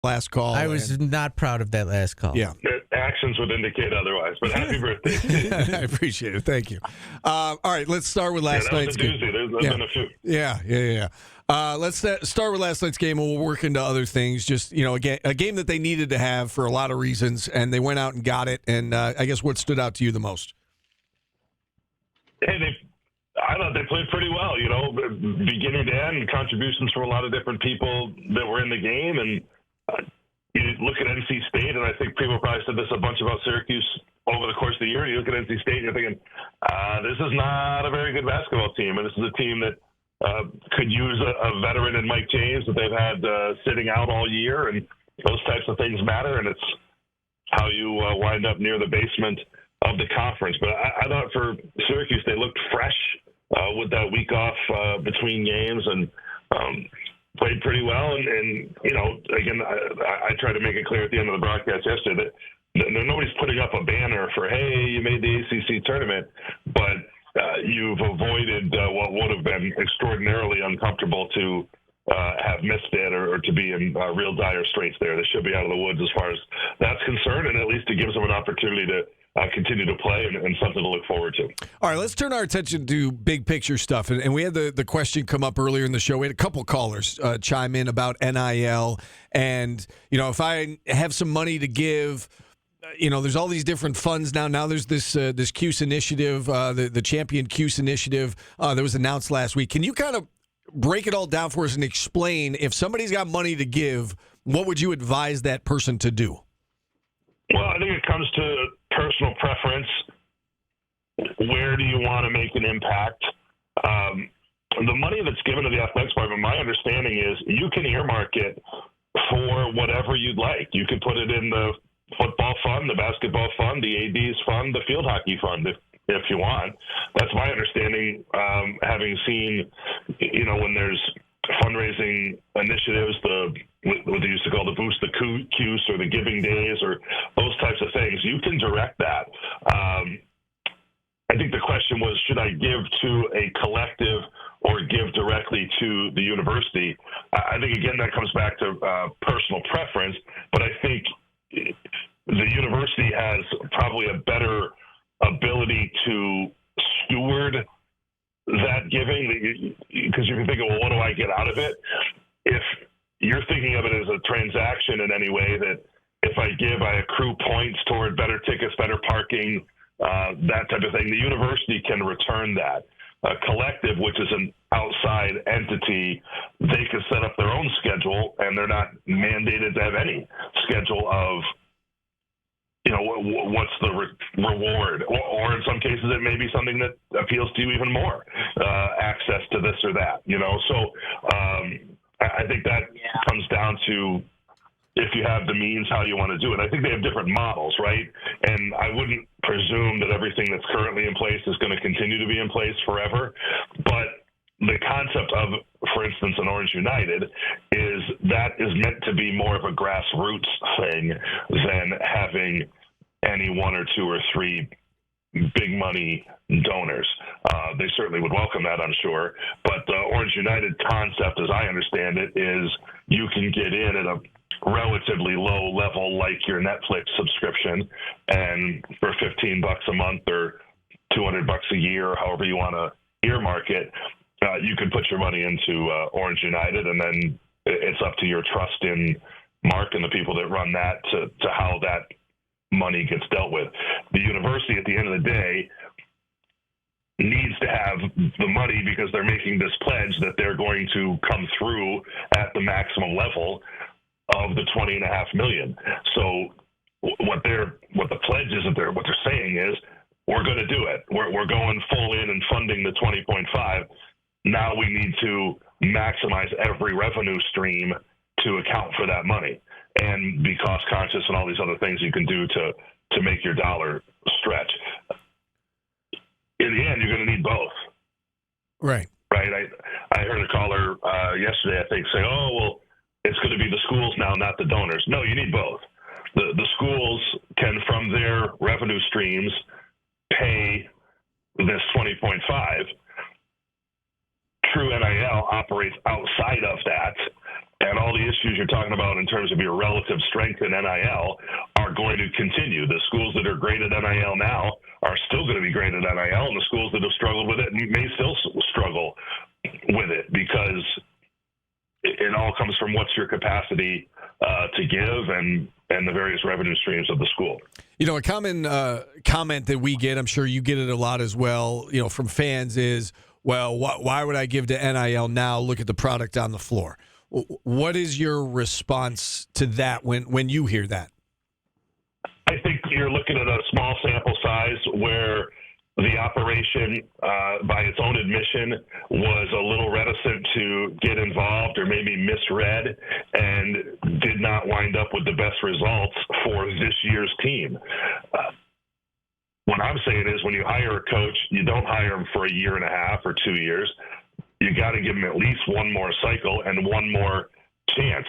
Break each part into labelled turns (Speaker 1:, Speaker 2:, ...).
Speaker 1: last call.
Speaker 2: I was not proud of that last call.
Speaker 1: Yeah.
Speaker 3: Actions would indicate otherwise, but happy birthday.
Speaker 1: I appreciate it. Thank you. All right, let's start with last night's game.
Speaker 3: There's been a few.
Speaker 1: Yeah. Let's start with last night's game, and we'll work into other things. Just, a game that they needed to have for a lot of reasons, and they went out and got it. And I guess what stood out to you the most?
Speaker 3: Hey, I thought they played pretty well, beginning to end, contributions from a lot of different people that were in the game. And you look at NC State, and I think people probably said this a bunch about Syracuse over the course of the year. You look at NC State, and you're thinking, this is not a very good basketball team. And this is a team that could use a veteran in Mike James that they've had sitting out all year. And those types of things matter, and it's how you wind up near the basement of the conference. But I thought for Syracuse, they looked fresh with that week off between games and played pretty well. And again, I tried to make it clear at the end of the broadcast yesterday that nobody's putting up a banner for, hey, you made the ACC tournament, but you've avoided what would have been extraordinarily uncomfortable to have missed it or to be in real dire straits there. They should be out of the woods as far as that's concerned, and at least it gives them an opportunity to continue to play and something to look forward to. All
Speaker 1: right, let's turn our attention to big picture stuff. And we had the question come up earlier in the show. We had a couple callers chime in about NIL. And, if I have some money to give, there's all these different funds now. Now there's this CUSE initiative, the Champion CUSE initiative that was announced last week. Can you kind of break it all down for us and explain, if somebody's got money to give, what would you advise that person to do?
Speaker 3: Well, I think it comes to personal preference. Where do you want to make an impact? The money that's given to the athletics department, my understanding is you can earmark it for whatever you'd like. You could put it in the football fund, the basketball fund, the AD's fund, the field hockey fund, if you want. That's my understanding, having seen, when there's fundraising initiatives, what they used to call the Boost the CUSE or the Giving Days or those types of things, you can direct that. I think the question was, should I give to a collective or give directly to the university? I think, again, that comes back to personal preference, but I think the university has probably a better ability to steward that giving, because you can think of, well, what do I get out of it? If you're thinking of it as a transaction in any way, that if I give, I accrue points toward better tickets, better parking, that type of thing, the university can return that. A collective, which is an outside entity, they can set up their own schedule, and they're not mandated to have any schedule of, what's the reward, or in some cases it may be something that appeals to you even more, access to this or that, So I think that comes down to, if you have the means, how you want to do it. I think they have different models, right? And I wouldn't presume that everything that's currently in place is going to continue to be in place forever. But the concept of, for instance, an Orange United is meant to be more of a grassroots thing than having any one or two or three big money donors. They certainly would welcome that, I'm sure. But the Orange United concept, as I understand it, is you can get in at a relatively low level, like your Netflix subscription, and for $15 a month or $200 a year, or however you want to earmark it, you can put your money into Orange United, and then it's up to your trust in Mark and the people that run that to how that money gets dealt with. The university, at the end of the day, needs to have the money because they're making this pledge that they're going to come through at the maximum level of the $20.5 million. So what the pledge is, what they're saying is, we're going to do it. We're going full in and funding the 20.5. Now we need to maximize every revenue stream to account for that money and be cost conscious and all these other things you can do to make your dollar stretch. In the end, you're going to need both.
Speaker 1: Right.
Speaker 3: I heard a caller yesterday, I think, say, oh, well, it's going to be the schools now, not the donors. No, you need both. The schools can, from their revenue streams, pay this 20.5. True NIL operates outside of that, and all the issues you're talking about in terms of your relative strength in NIL are going to continue. The schools that are great at NIL now are still going to be great at NIL, and the schools that have struggled with it may still struggle with it, because it all comes from what's your capacity to give and the various revenue streams of the school.
Speaker 1: You know, a common comment that we get, I'm sure you get it a lot as well, you know, from fans is, well, why would I give to NIL now? Look at the product on the floor. What is your response to that when you hear that?
Speaker 3: I think you're looking at a small sample size where the operation, by its own admission, was a little reticent to get involved or maybe misread and did not wind up with the best results for this year's team. What I'm saying is, when you hire a coach, you don't hire him for a year and a half or 2 years. You got to give him at least one more cycle and one more chance.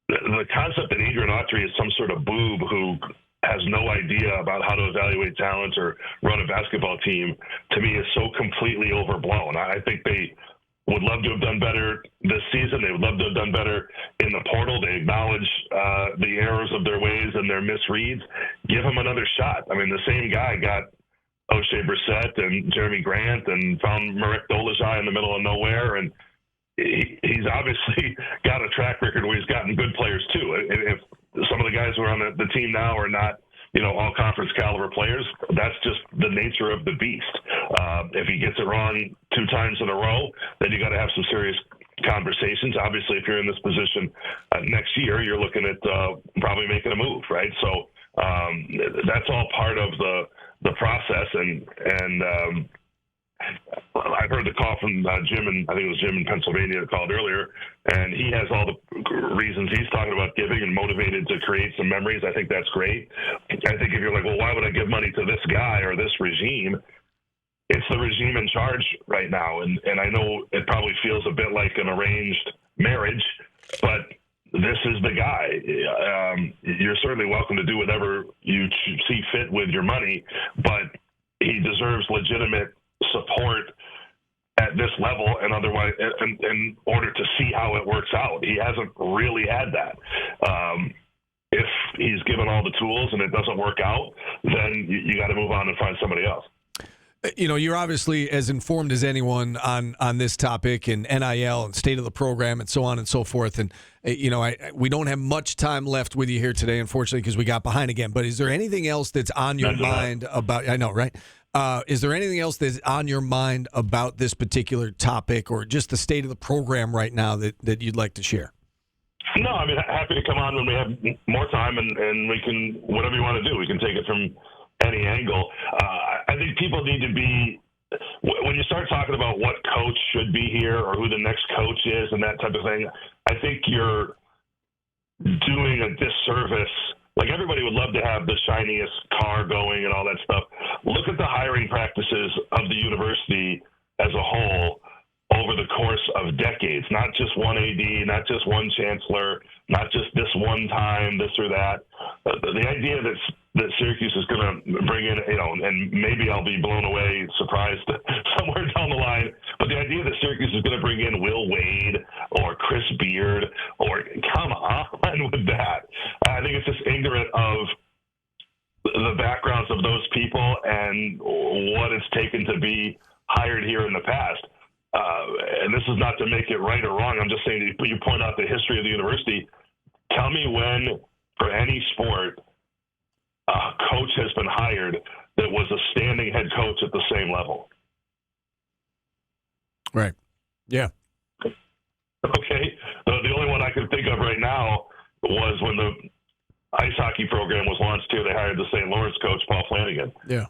Speaker 3: The concept that Adrian Autry is some sort of boob who has no idea about how to evaluate talent or run a basketball team, to me, is so completely overblown. I think they would love to have done better this season. They would love to have done better in the portal. They acknowledge the errors of their ways and their misreads. Give them another shot. I mean, the same guy got O'Shea Brissett and Jeremy Grant and found Marek Dolezaj in the middle of nowhere, and he's obviously got a track record where he's gotten good players too. If some of the guys who are on the team now are not, all conference caliber players, that's just the nature of the beast. If he gets it wrong 2 times in a row, then you got to have some serious conversations. Obviously, if you're in this position next year, you're looking at probably making a move, right? So that's all part of the process, and I've heard the call from Jim, and I think it was Jim in Pennsylvania that called earlier, and he has all the reasons he's talking about giving and motivated to create some memories. I think that's great. I think if you're like, well, why would I give money to this guy or this regime? It's the regime in charge right now, and I know it probably feels a bit like an arranged marriage, but this is the guy. You're certainly welcome to do whatever you see fit with your money, but he deserves legitimate support at this level, and otherwise, in order to see how it works out. He hasn't really had that. If he's given all the tools and it doesn't work out, then you got to move on and find somebody else.
Speaker 1: You're obviously as informed as anyone on this topic and NIL and state of the program and so on and so forth. And, we don't have much time left with you here today, unfortunately, because we got behind again. But is there anything else that's on your mind about – I know, right? Is there anything else that's on your mind about this particular topic or just the state of the program right now that you'd like to share?
Speaker 3: No, I mean, happy to come on when we have more time, and we can – whatever you want to do, we can take it from – any angle. I think people need to be, when you start talking about what coach should be here or who the next coach is and that type of thing, I think you're doing a disservice. Like, everybody would love to have the shiniest car going and all that stuff. Look at the hiring practices of the university as a whole over the course of decades, not just one AD, not just one chancellor, not just this one time, this or that. The idea that Syracuse is going to bring in, and maybe I'll be blown away, surprised somewhere down the line, but the idea that Syracuse is going to bring in Will Wade or Chris Beard, or come on with that. I think it's just ignorant of the backgrounds of those people and what it's taken to be hired here in the past. And this is not to make it right or wrong. I'm just saying, you point out the history of the university. Tell me when, for any sport, a coach has been hired that was a standing head coach at the same level.
Speaker 1: Right. Yeah.
Speaker 3: Okay. The only one I can think of right now was when the ice hockey program was launched here. They hired the St. Lawrence coach, Paul Flanagan.
Speaker 1: Yeah.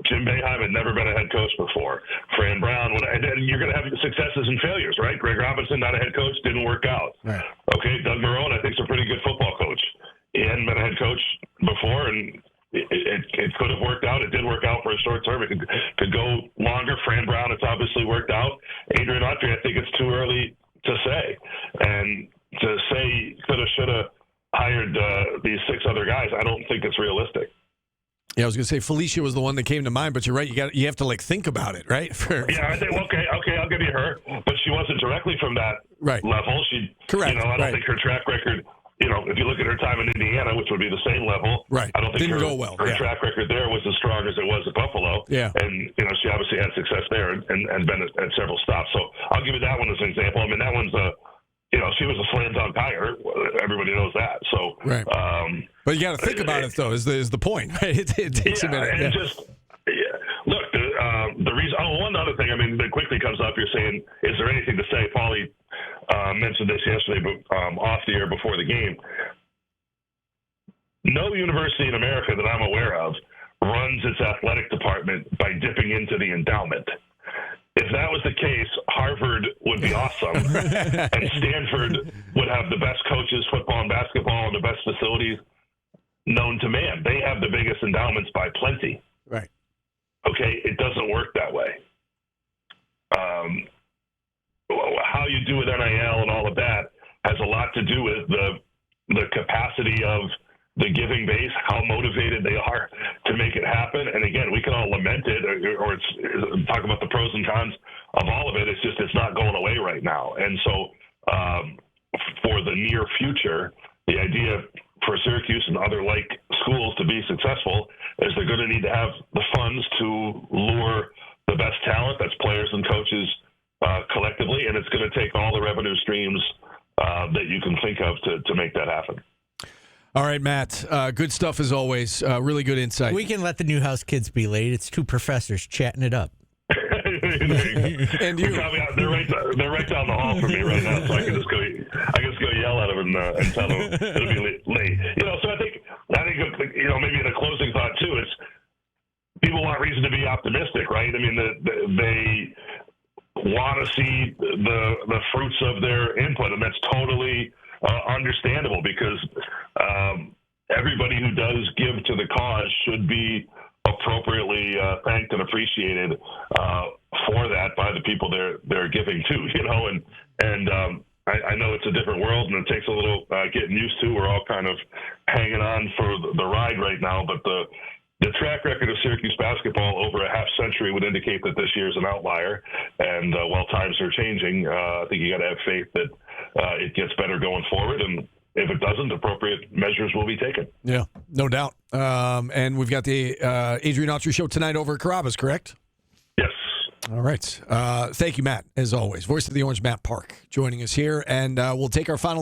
Speaker 3: Jim Boeheim had never been a head coach before. Fran Brown, and you're going to have successes and failures, right? Greg Robinson, not a head coach, didn't work out.
Speaker 1: Right.
Speaker 3: Okay, Doug Marrone, I think, is a pretty good football coach. He hadn't been a head coach before, and it could have worked out. It did work out for a short term. It could go longer. Fran Brown, it's obviously worked out. Adrian Autry, I think it's too early to say. And to say coulda, shoulda hired these 6 other guys, I don't think it's realistic.
Speaker 1: Yeah, I was going to say Felicia was the one that came to mind, but you're right. You have to like think about it, right?
Speaker 3: Yeah, I think okay, I'll give you her, but she wasn't directly from that level. She,
Speaker 1: correct.
Speaker 3: I don't think her track record. If you look at her time in Indiana, which would be the same level,
Speaker 1: right?
Speaker 3: I don't think
Speaker 1: Didn't go well.
Speaker 3: Her track record there was as strong as it was at Buffalo.
Speaker 1: Yeah,
Speaker 3: and she obviously had success there and been at several stops. So I'll give you that one as an example. I mean, that one's she was a slam dunk hire. Everybody knows that. So,
Speaker 1: right. But you got to think about it, though. Is the point? Right? It takes a minute.
Speaker 3: And look, the reason. Oh, one other thing. I mean, that quickly comes up. You're saying, is there anything to say? Paulie mentioned this yesterday, but off the air before the game. No university in America that I'm aware of runs its athletic department by dipping into the endowment. If that was the case, Harvard would be awesome, and Stanford would have the best coaches, football and basketball, and the best facilities known to man. They have the biggest endowments by plenty.
Speaker 1: Right.
Speaker 3: Okay, it doesn't work that way. How you do with NIL and all of that has a lot to do with the capacity of the giving base, how motivated they are to make it happen. And again, we can all lament it or talk about the pros and cons of all of it. It's just it's not going away right now. And so for the near future, the idea for Syracuse and other like schools to be successful is they're going to need to have the funds to lure the best talent, that's players and coaches collectively, and it's going to take all the revenue streams that you can think of to make that happen.
Speaker 1: All right, Matt. Good stuff as always. Really good insight.
Speaker 2: We can let the Newhouse kids be late. It's two professors chatting it up.
Speaker 1: And you?
Speaker 3: They're right down the hall from me right now, so I can just go yell at them and tell them it'll be late. So I think maybe in a closing thought too, it's people want reason to be optimistic, right? I mean, they want to see the fruits of their input, and that's totally understandable because everybody who does give to the cause should be appropriately thanked and appreciated for that by the people they're giving to. I know it's a different world and it takes a little getting used to. We're all kind of hanging on for the ride right now, but the track record of Syracuse basketball over a half century would indicate that this year is an outlier. And while times are changing, I think you got to have faith that it gets better going forward. And if it doesn't, appropriate measures will be taken. Yeah,
Speaker 1: no doubt. And we've got the Adrian Autry Show tonight over at Carrabba's, correct?
Speaker 3: Yes.
Speaker 1: All right. Thank you, Matt, as always. Voice of the Orange, Matt Park, joining us here. And we'll take our final